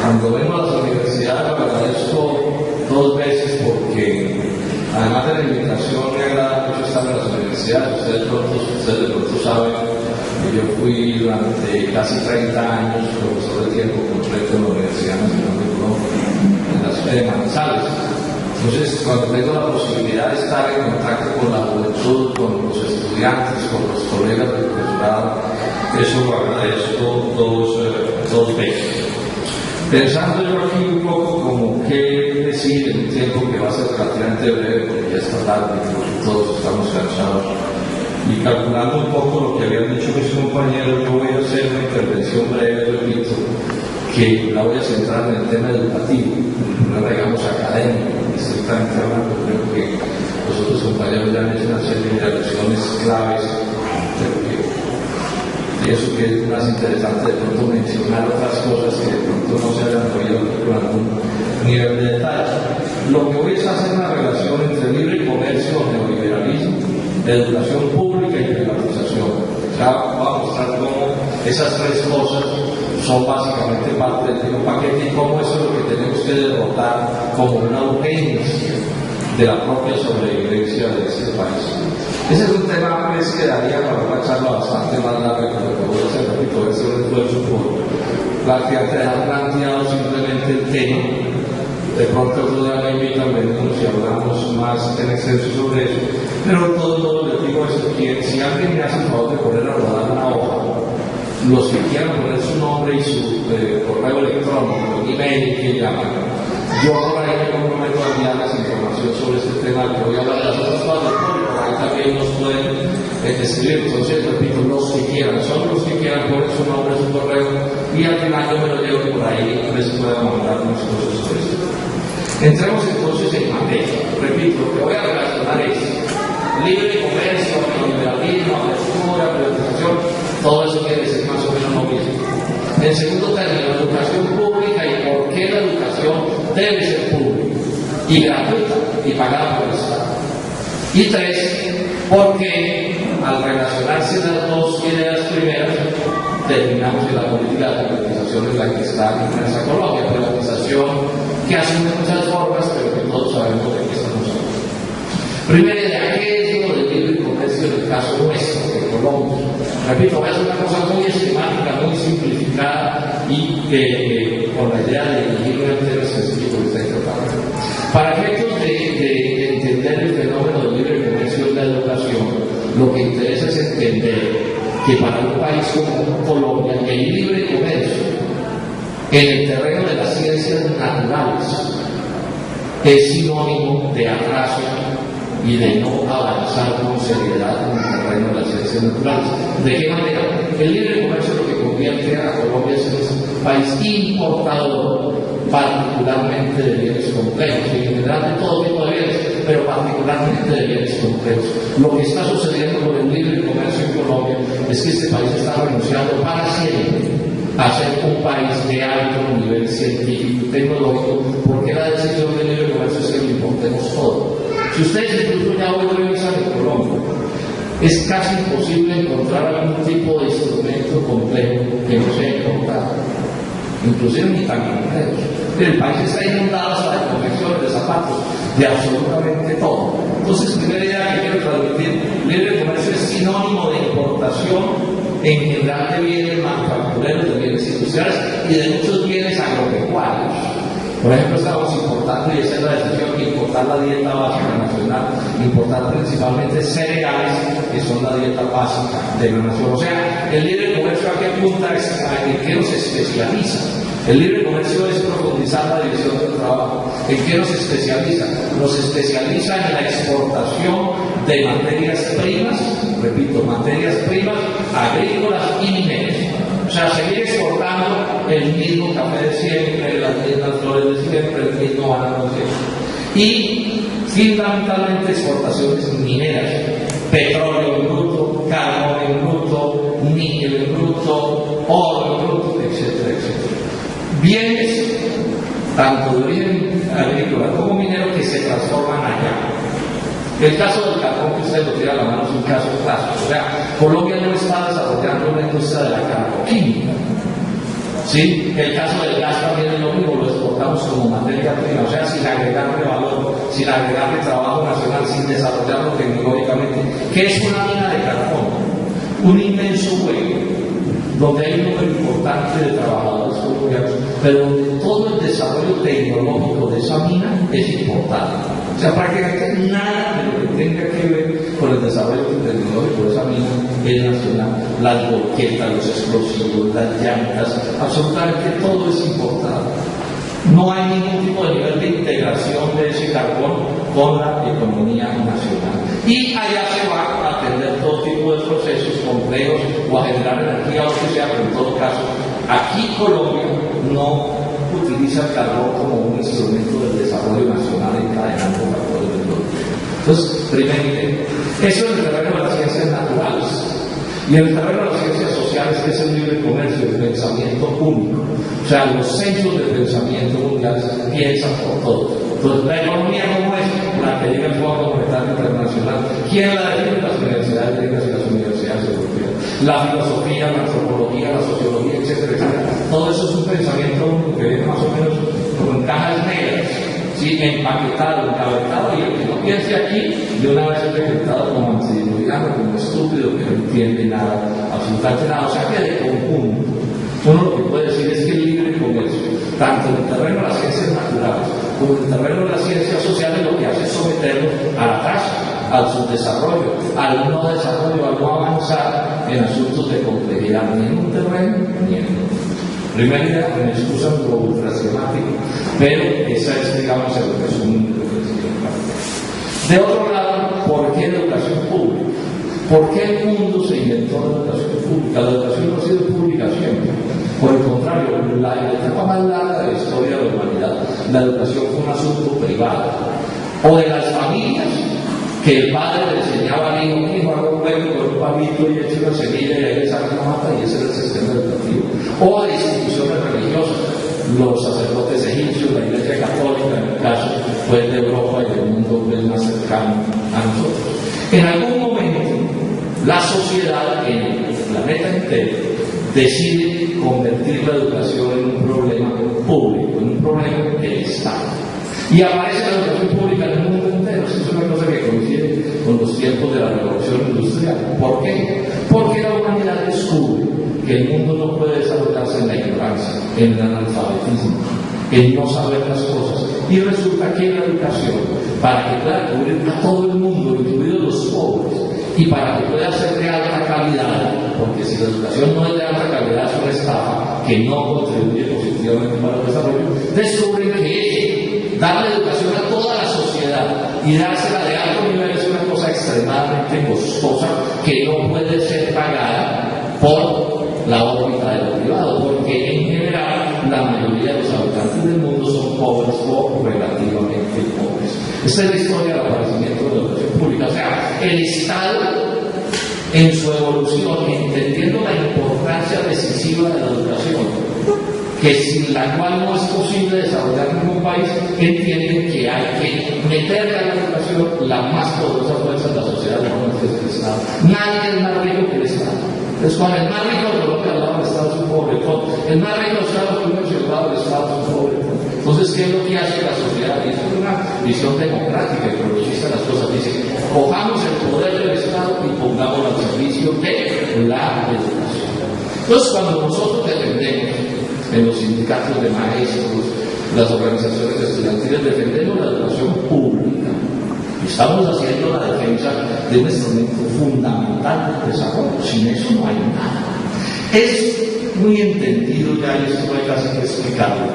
Cuando vengo a las universidades lo agradezco 2 veces porque además de la invitación me agrada mucho estar en las universidades. Ustedes de pronto saben que yo fui durante casi 30 años profesor de tiempo completo en la Universidad Nacional de Colombia, en la ciudad de Manizales. Entonces, cuando tengo la posibilidad de estar en contacto con la juventud, con los estudiantes, con los colegas del profesorado, eso lo agradezco 2 veces. Pensando yo aquí un poco como qué decir en un tiempo que va a ser relativamente breve, porque ya está tarde, porque todos estamos cansados, y calculando un poco lo que habían dicho mis compañeros, yo voy a hacer una intervención breve, repito, que la voy a centrar en el tema educativo, no digamos académico, estrictamente hablando. Creo que los otros compañeros ya han hecho una serie de alusiones claves, pero que pienso que es más interesante de pronto mencionar otras cosas que de pronto no se hayan oído con algún nivel de detalle. Lo que voy es hacer una relación entre libre comercio, neoliberalismo, educación pública y privatización. Ya voy a mostrar cómo esas 3 cosas son básicamente parte del mismo paquete y cómo eso es lo que tenemos que derrotar como una urgencia de la propia sobrevivencia de este país. Ese es un tema que daría para una charla bastante más larga que lo que voy a hacer. Repito, voy a hacer un esfuerzo por dejar planteado simplemente el tema. De pronto otro día me invitan, venimos y hablamos más en exceso sobre eso. Pero en todo modo les digo eso, que si alguien me hace el favor de poner a rodar una hoja, los que quieran poner su nombre y su correo electrónico, email, que llaman, yo por ahí me comprometo a enviarles información sobre este tema que voy a hablar de las otras cosas, y por ahí también nos pueden escribir. Entonces, repito, los que quieran, solo los que quieran poner su nombre, su correo, y al final yo me lo llevo por ahí y les pueda mandar unas cosas sobre esto. Entremos entonces en materia. Repito, lo que voy a relacionar es libre comercio, neoliberalismo, apertura, privatización, todo eso quiere decir más o menos lo mismo. En segundo término, educación pública y por qué la educación debe ser pública y gratuita y pagada por el Estado. Y 3, porque al relacionarse las 2 ideas primeras, terminamos en la política de privatización en la que está inmersa Colombia, privatización que asume muchas formas, pero que todos sabemos de qué estamos hablando. Primera idea, ¿qué es lo del libre comercio en el caso nuestro, de Colombia? Repito, voy a hacer una cosa muy esquemática, muy simplificada y con la idea de dirigir un tema específico que está tratando. Para efectos de entender el fenómeno del libre comercio en la educación, lo que interesa es entender que para un país como Colombia, el libre comercio en el terreno de las ciencias naturales es sinónimo de atraso y de no avanzar con seriedad en el terreno de las ciencias naturales. ¿De qué manera? El libre comercio lo que convierte a Colombia es un país importador, particularmente de bienes complejos, y en general de todo tipo de bienes, pero particularmente de bienes complejos. Lo que está sucediendo con el libre comercio en Colombia es que este país está renunciando para siempre a ser un país de alto nivel científico y tecnológico, porque la decisión del libre comercio es que lo importemos todo. Si ustedes incluso ya hoy revisan en Colombia, es casi imposible encontrar algún tipo de instrumento complejo que no sea importado, inclusive ni tan complejos. El país está inundado hasta de confecciones de zapatos, de absolutamente todo. Entonces, primera idea que quiero transmitir, libre comercio es sinónimo de importación en general de bienes manufactureros, de bienes industriales y de muchos bienes agropecuarios. Por ejemplo, estamos importando, y esa es la decisión, importar la dieta básica nacional, importar principalmente cereales, que son la dieta básica de la nación. O sea, el libre comercio a qué apunta es en qué nos especializa. El libre comercio es profundizar la división del trabajo. ¿En qué nos especializa? Nos especializa en la exportación de materias primas, repito, materias primas agrícolas y mineras. O sea, seguir exportando el mismo café de siempre, las mismas flores de siempre, el mismo banano de siempre. Y fundamentalmente exportaciones mineras, petróleo en bruto, carbón en bruto, níquel en bruto, oro en bruto, etcétera, etcétera. Bienes, tanto de origen agrícola como minero, que se transforman allá. El caso del carbón que usted lo tiene a la mano es un caso clásico. O sea, Colombia no está desarrollando una industria de la carboquímica. ¿Sí? El caso del gas también es lo mismo, lo exportamos como materia prima, o sea, sin agregarle valor, sin agregarle trabajo nacional, sin desarrollarlo tecnológicamente. ¿Qué es una mina de carbón? Un inmenso hueco, donde hay un número importante de trabajadores colombianos, pero donde todo el desarrollo tecnológico de esa mina es importante. O sea, prácticamente nada de lo que tenga que ver con el desarrollo tecnológico de esa mina es nacional. Las volquetas, los explosivos, las llantas, absolutamente todo es importante. No hay ningún tipo de nivel de integración de ese carbón con la economía nacional. Y allá se va a atender todo tipo de procesos complejos o a generar energía o que sea, pero en todo caso, aquí Colombia no utiliza el carbón como un instrumento del desarrollo nacional encadenando factores del producto. Entonces, primeramente, eso es el terreno de las ciencias naturales. Y en el terreno de las ciencias sociales, que es el libre comercio, el pensamiento único. O sea, los centros de pensamiento mundiales piensan por todos. Entonces, la economía como es la que llega al Fondo Monetario Internacional. ¿Quién la define? Las universidades griegas y las universidades europeas. La filosofía, la antropología, la sociología, etcétera, etcétera. Todo eso es un pensamiento único que viene más o menos como en cajas negras, ¿sí? Empaquetado, encabezado, y el que no piense aquí, de una vez es decretado como antediluviano, como estúpido, que no entiende nada, absolutamente nada. O sea que de conjunto, uno lo que puede decir es que el libre comercio, tanto en el terreno de las ciencias naturales como en el terreno de las ciencias sociales, lo que hace es someternos a la tasa, al subdesarrollo, al no desarrollo, al no avanzar en asuntos de complejidad, ni en un terreno ni en otro. Primera idea, me excusan por ultrasemático, pero esa es, digamos, el resumen de lo que se. De otro lado, ¿por qué la educación pública? ¿Por qué el mundo se inventó la educación pública? La educación no ha sido pública siempre. Por el contrario, la etapa más larga de la historia de la humanidad, la educación fue un asunto privado. O de las familias, que el padre le enseñaba al hijo, haga un huevo con un palito y eche una semilla y ahí le saca una mata, y ese era el sistema educativo. O de instituciones religiosas, los sacerdotes egipcios, la Iglesia Católica, en el caso pues, de Europa y del mundo más cercano a nosotros. En algún momento, la sociedad en el planeta entero decide convertir la educación en un problema público, en un problema del Estado. Y aparece la educación pública en el mundo entero. Esto es una cosa que coincide con los tiempos de la revolución industrial. ¿Por qué? Porque la humanidad descubre que el mundo no puede desarrollarse en la ignorancia, en el analfabetismo, en no saber las cosas. Y resulta que la educación, para que pueda cubrir a todo el mundo, incluidos los pobres, y para que pueda ser de alta calidad, porque si la educación no es de alta calidad, es una estafa que no contribuye positivamente para el desarrollo, descubren que darle educación a toda la sociedad y dársela de alto nivel es una cosa extremadamente costosa que no puede ser pagada por la órbita de lo privado, porque en general la mayoría de los habitantes del mundo son pobres o relativamente pobres. Esta es la historia del aparecimiento de la educación pública. O sea, el Estado en su evolución, entendiendo la importancia decisiva de la educación, que sin la cual no es posible desarrollar ningún país, entienden que hay que meterle a la educación la más poderosa fuerza de la sociedad, no es el Estado. Nadie es más rico que el Estado. Entonces, cuando el más rico de Colombia al lado del Estado es un pobre, el más rico de Estados Unidos y al lado del Estado es un pobre. Entonces, ¿qué es lo que hace la sociedad? Y esto es una visión democrática y progresista de las cosas. Dice, cojamos el poder del Estado y pongámoslo al servicio de la educación. Entonces, cuando nosotros defendemos en los sindicatos de maestros, las organizaciones estudiantiles, defendemos la educación pública, estamos haciendo la defensa de un instrumento fundamental del desarrollo. Sin eso no hay nada. Es muy entendido ya, y esto no hay casi que explicarlo,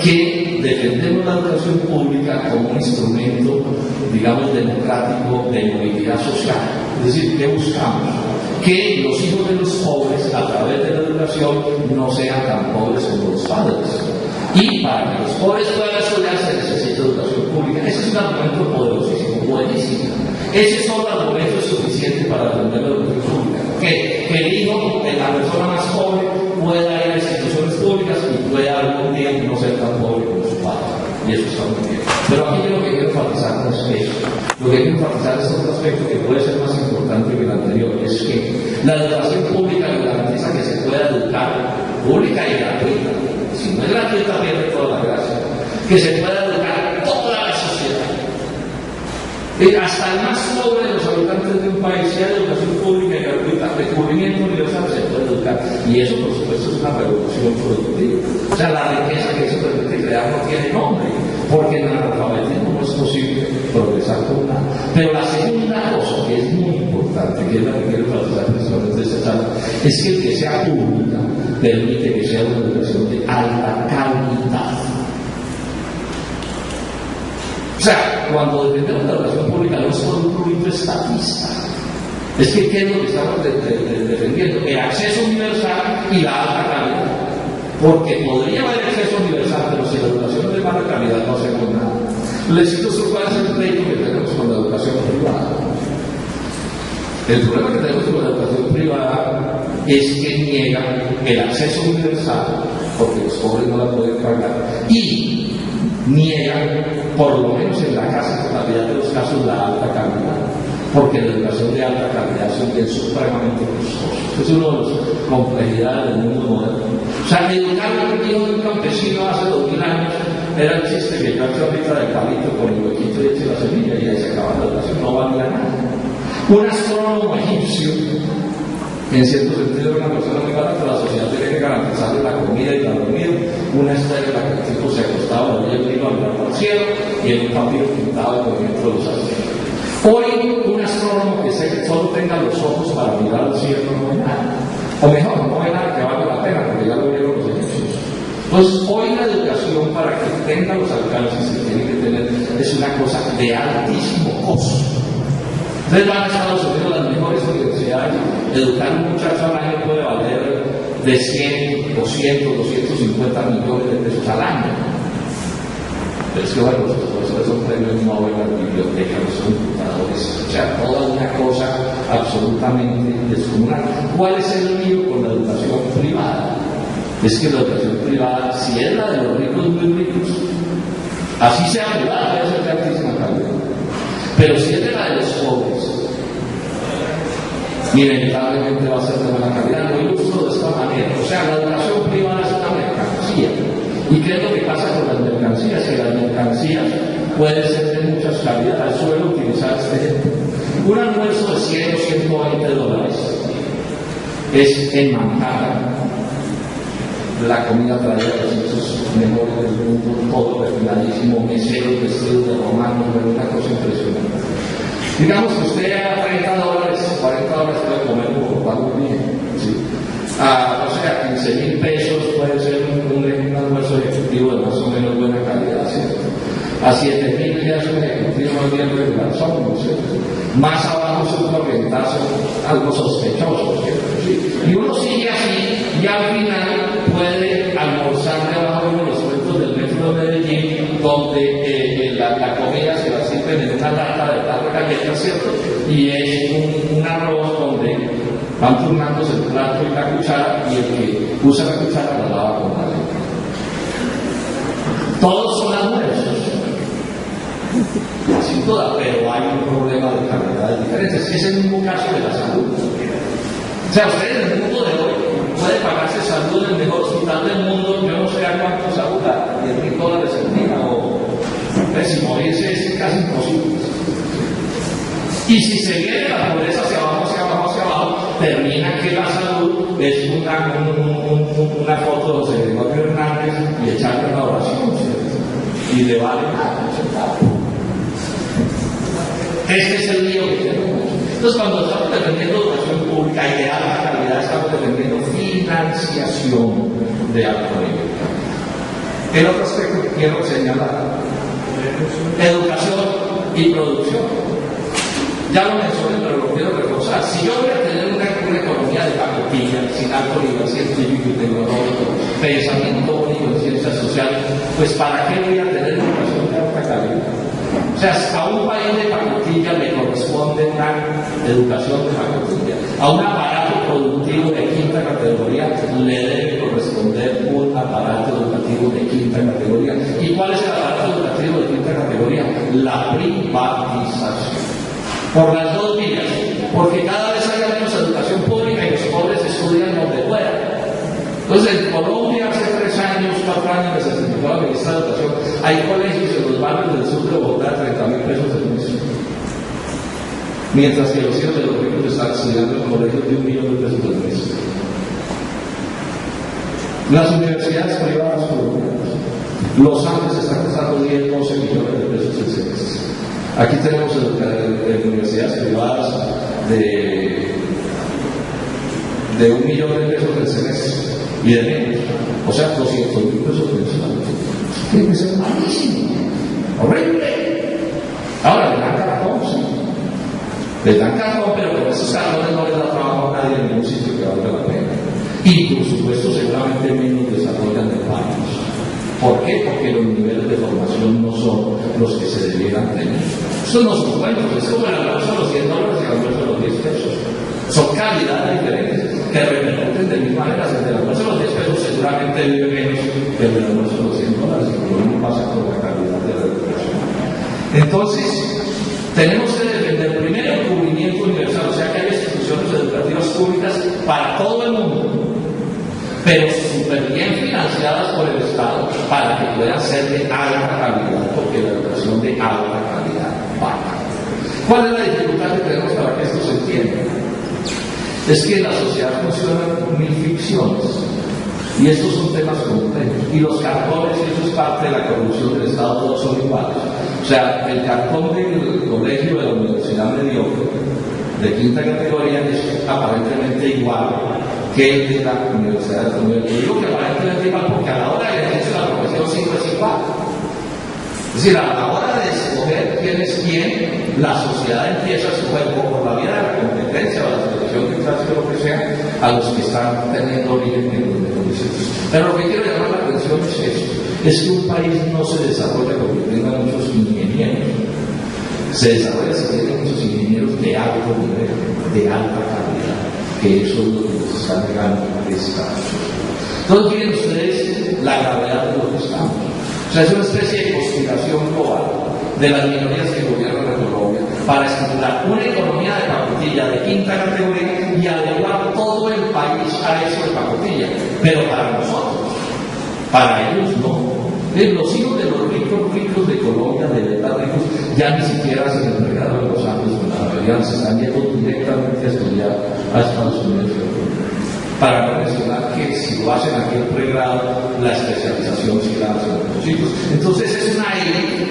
que defendemos la educación pública como un instrumento, digamos, democrático de movilidad social. Es decir, ¿qué buscamos? Que los hijos de los pobres, a través de la educación, no sean tan pobres como los padres. Y para que los pobres puedan estudiar se necesita educación pública. Ese es un argumento poderosísimo, buenísimo. Ese solo argumento es suficiente para defender la educación pública. Que el hijo de la persona más pobre pueda ir a instituciones públicas y pueda algún día no ser tan pobre como su padre. Y eso está muy bien. Pero aquí yo lo que quiero enfatizar no es eso. Lo que quiero enfatizar es otro aspecto que puede ser más importante importante que la anterior, es que la educación pública garantiza que se pueda educar pública y gratuita. Si no es gratuita, pierde toda la gracia. Que se pueda educar toda la sociedad. Hasta el más pobre de los habitantes de un país, si hay educación pública y gratuita, de cubrimiento universal, se puede educar. Y eso, por supuesto, es una revolución productiva. O sea, la riqueza que eso permite crear no tiene nombre, porque en el analfabetismo no es posible progresar con nada. Pero la segunda cosa, que es muy importante, que es la que quiero enfatizar de esta charla, es que el que sea pública permite que sea una educación de alta calidad. O sea, cuando defendemos la educación pública no es por un prurito estatista. Es que ¿qué es lo que estamos defendiendo? El acceso universal y la alta calidad. Porque podría haber acceso universal, pero si la educación es de mala calidad no hacemos nada. Les cito cuál es el pleito que tenemos con la educación privada. El problema que tenemos con la educación privada es que niega el acceso universal, porque los pobres no la pueden pagar, y niegan, por lo menos en la casi totalidad de los casos, la alta calidad, porque la educación de alta calidad es un bien supremamente costoso. Es una de las complejidades del mundo moderno. O sea, educar a un hijo de un campesino hace 2000 años era el chiste que yo hacía ahorita del palito con el huequito y eche la semilla y ahí se acaba la educación, no valía nada. Un astrónomo egipcio, en cierto sentido, era una persona muy barata, la sociedad tiene que garantizarle la comida y la dormida. Una estrella en la que el tipo se acostaba, y él iba a mirar al cielo y en un papiro pintaba el movimiento de los astros. Hoy, un astrónomo que solo tenga los ojos para mirar al cielo no ve nada. O mejor, no ve nada que valga la pena, porque ya lo vieron los egipcios. Entonces, hoy la educación, para que tenga los alcances que tiene que tener, es una cosa de altísimo costo. Ustedes van a Estados Unidos, las mejores universidades, educar a un muchacho al año puede valer de 100, 200, 250 millones de pesos al año. Pero es que bueno, los profesores son premios Nobel, las bibliotecas, los computadores, o sea, toda una cosa absolutamente descomunal. ¿Cuál es el lío con la educación privada? Es que la educación privada, si es la de los ricos muy ricos, así sea privada, debe ser de altísima calidad. Pero si es de la de los pobres, inevitablemente va a ser de mala calidad. Lo ilustro de esta manera. O sea, la educación privada es una mercancía. ¿Y qué es lo que pasa con las mercancías? Que las mercancías pueden ser de muchas calidades. Suelo utilizar este ejemplo. Un almuerzo de 100 o 120 dólares es en Manhattan. La comida traída de los sitios mejores del mundo, todo refinadísimo, meseros vestidos de romanos, una cosa impresionante. Digamos que usted a $30, $40 puede comer un pago bien, ¿sí? O sea, 15,000 pesos puede ser un almuerzo ejecutivo de más o menos buena calidad, ¿cierto? A 7,000 ya es un ejecutivo más bien regular, ¿no? ¿Cierto? Más abajo es un corrientazo, algo sospechoso, ¿cierto? ¿Sí? Y uno sigue así, y al final puede almorzar debajo de los puestos del metro de Medellín, donde la comida se la sirven en una lata de tarro galletas, ¿cierto? Y es un arroz donde van turnándose el plato y la cuchara, y el que usa la cuchara la lava con la lengua. Todos son almuerzos, sin duda, pero hay un problema de calidades diferentes. Es el mismo caso de la salud. O sea, usted en el mundo de hoy puede pagarse salud en el mejor hospital del mundo, yo no sé a cuánto salud, $10,000 al día, o si morirse es casi imposible. Y si se viene la pobreza hacia abajo, termina que la salud es una foto de José Gregorio Hernández y echarle una oración, ¿cierto? Y le vale nada, ¿cierto? Este es el lío que tenemos. Entonces, cuando estamos defendiendo educación pública y de alta calidad, estamos defendiendo financiación de alto nivel. El otro aspecto que quiero señalar: educación y producción. Ya lo mencioné, pero lo quiero reforzar. Si yo voy a tener una economía de pacotilla, sin alto nivel científico y tecnológico, pensamiento único en ciencias sociales, pues ¿para qué voy a tener educación de alta calidad? O sea, a un país de pacotilla le corresponde una educación de pacotilla. A un aparato productivo de quinta categoría le debe corresponder un aparato educativo de quinta categoría. ¿Y cuál es el aparato educativo de quinta categoría? La privatización. Por las dos vías. porque cada vez hay menos educación pública y los pobres estudian donde puedan. Entonces, en Colombia, hace 3 años, 4 años, me certificó la ministra de Educación, hay colegios en los barrios del sur de Bogotá, 30.000 pesos de mes. Mientras que los hijos de los ricos están estudiando en colegios de 1.000.000 pesos al mes. Las universidades privadas colombianas, los Andes están gastando 10, 12 millones de pesos el semestre. Aquí tenemos universidades privadas de 1 millón de pesos el semestre y de menos, o sea, 200.000 pesos mensuales. Tiene que ser malísimo, horrible. Ahora le dan cartón, sí. Les dan cartón, pero con esos cartones no les da trabajo a nadie en ningún sitio que valga la pena. Y por supuesto, seguramente menos desarrollan de país. ¿Por qué? Porque los niveles de formación no son los que se debieran tener. Estos no son cuentos, es como el almuerzo a los $100 y el almuerzo a los 10 pesos. Son calidades diferentes que repercuten de mil maneras. El del almuerzo a los 10 pesos seguramente vive menos que el del almuerzo a los $100, y lo mismo pasa con la calidad de la educación. Entonces, tenemos que defender primero el cubrimiento universal, o sea que hay instituciones educativas públicas para todo el mundo, pero súper bien financiadas por el Estado para que puedan ser de alta calidad, porque la educación de alta calidad baja. ¿Cuál es la dificultad que tenemos para que esto se entienda? Es que la sociedad funciona con 1000 ficciones, y estos son temas complejos, y los cartones, y eso es parte de la corrupción del Estado, todos son iguales. O sea, el cartón del colegio de la universidad mediocre, de 5ª categoría, es aparentemente igual que el de la universidad de alto nivel. Yo digo que aparentemente igual porque a la hora de ejercer la profesión siempre es igual. Es decir, a la hora de escoger quién es quién, la sociedad empieza a escoger por la vía de la competencia o la selección de clase o lo que sea, a los que están teniendo origen en los mejores sitios. Pero lo que quiero llamar la atención es esto: es que un país no se desarrolla porque tenga muchos ingenieros, se desarrolla si tiene muchos ingenieros de alto nivel, de alta calidad, que eso es lo que nos está negando esta sociedad. Entonces, miren ustedes la gravedad de lo que estamos. O sea, es una especie de conspiración global de las minorías que gobiernan en Colombia para estimular una economía de pacotilla de 5ª categoría y adecuar todo el país a eso de pacotilla. Pero para nosotros, para ellos no. Los hijos de los ricos de Colombia, de verdad ricos, ya ni siquiera se entregaron en los Andes con la mayoría, se están yendo directamente a estudiar a Estados Unidos. Para no mencionar que si lo hacen aquí en pregrado, la especialización sí la hacen los chicos. Entonces es una élite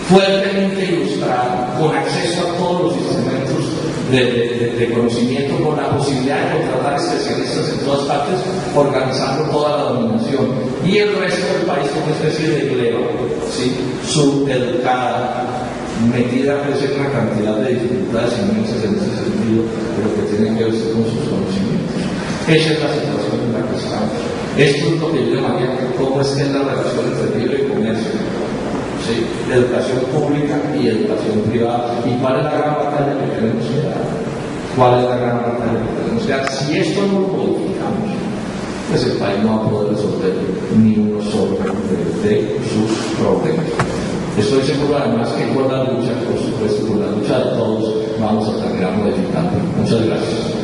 fuertemente ilustrada, con acceso a todos los instrumentos de conocimiento, con la posibilidad de contratar especialistas en todas partes, organizando toda la dominación. Y el resto del país como una especie de gleba, ¿sí?, subeducada, metida pues, en una cantidad de dificultades inmensas en ese sentido, pero que tienen que ver con sus conocimientos. Esa es la situación en la que estamos. Esto es lo que yo llamaría cómo es que es la relación entre libre comercio, ¿sí?, educación pública y educación privada. ¿Y cuál es la gran batalla que tenemos que dar? ¿Cuál es la gran batalla que tenemos que dar? Si esto no lo modificamos, pues el país no va a poder resolver ni uno solo de sus problemas. Estoy seguro además que con la lucha, por supuesto, con la lucha de todos, vamos a terminar modificando. Muchas gracias.